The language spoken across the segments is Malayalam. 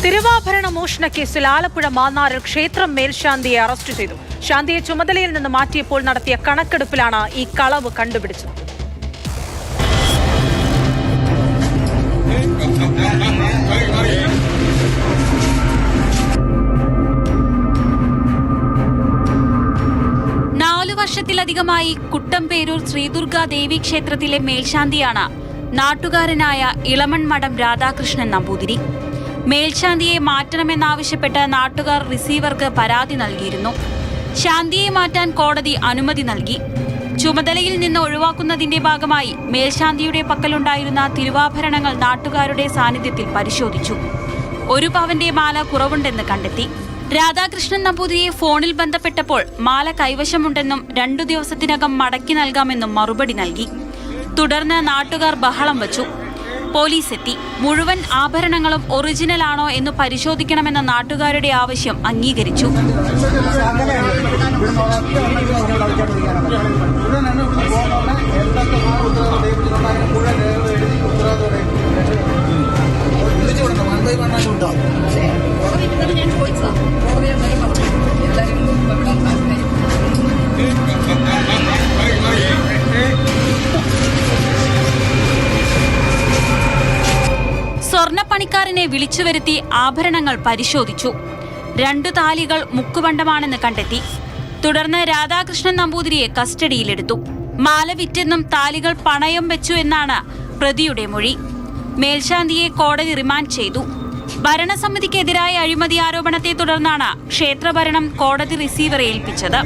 തിരുവാഭരണ മോഷണ കേസിൽ ആലപ്പുഴ മാന്നാറിൽ ക്ഷേത്രം മേൽശാന്തിയെ അറസ്റ്റ് ചെയ്തു. ശാന്തിയെ ചുമതലയിൽ നിന്ന് മാറ്റിയപ്പോൾ നടത്തിയ കണക്കെടുപ്പിലാണ് ഈ കളവ് കണ്ടുപിടിച്ചത്. വർഷത്തിലധികമായി കുട്ടമ്പേരൂർ ശ്രീദുർഗാ ദേവി ക്ഷേത്രത്തിലെ മേൽശാന്തിയാണ് നാട്ടുകാരനായ ഇളമൺമഠം രാധാകൃഷ്ണൻ നമ്പൂതിരി. മേൽശാന്തിയെ മാറ്റണമെന്നാവശ്യപ്പെട്ട് നാട്ടുകാർ റിസീവർക്ക് പരാതി നൽകിയിരുന്നു. ശാന്തിയെ മാറ്റാൻ കോടതി അനുമതി നൽകി. ചുമതലയിൽ നിന്ന് ഒഴിവാക്കുന്നതിന്റെ ഭാഗമായി മേൽശാന്തിയുടെ പക്കലുണ്ടായിരുന്ന തിരുവാഭരണങ്ങൾ നാട്ടുകാരുടെ സാന്നിധ്യത്തിൽ പരിശോധിച്ചു. 1 പവന്റെ മാല കുറവുണ്ടെന്ന് കണ്ടെത്തി. രാധാകൃഷ്ണൻ നമ്പൂതിരിയെ ഫോണിൽ ബന്ധപ്പെട്ടപ്പോൾ മാല കൈവശമുണ്ടെന്നും 2 ദിവസത്തിനകം മടക്കി നൽകാമെന്നും മറുപടി നൽകി. തുടർന്ന് നാട്ടുകാർ ബഹളം വച്ചു. പോലീസ് എത്തി. മുഴുവൻ ആഭരണങ്ങളും ഒറിജിനൽ ആണോ എന്ന് പരിശോധിക്കണമെന്ന നാട്ടുകാരുടെ ആവശ്യം അംഗീകരിച്ചു. സ്വർണ്ണപ്പണിക്കാരനെ വിളിച്ചുവരുത്തി ആഭരണങ്ങൾ പരിശോധിച്ചു. 2 താലികൾ മുക്കുപണ്ടമാണെന്ന് കണ്ടെത്തി. തുടർന്ന് രാധാകൃഷ്ണൻ നമ്പൂതിരിയെ കസ്റ്റഡിയിലെടുത്തു. മാല വിറ്റെന്നും താലികൾ പണയം വെച്ചു എന്നാണ് പ്രതിയുടെ മൊഴി. മേൽശാന്തിയെ കോടതി റിമാൻഡ് ചെയ്തു. ഭരണസമിതിക്കെതിരായ അഴിമതി ആരോപണത്തെ തുടർന്നാണ് ക്ഷേത്രഭരണം കോടതി റിസീവറെ ഏൽപ്പിച്ചത്.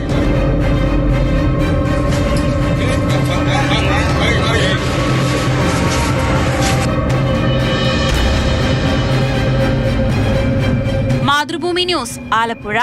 മാതൃഭൂമി ന്യൂസ്, ആലപ്പുഴ.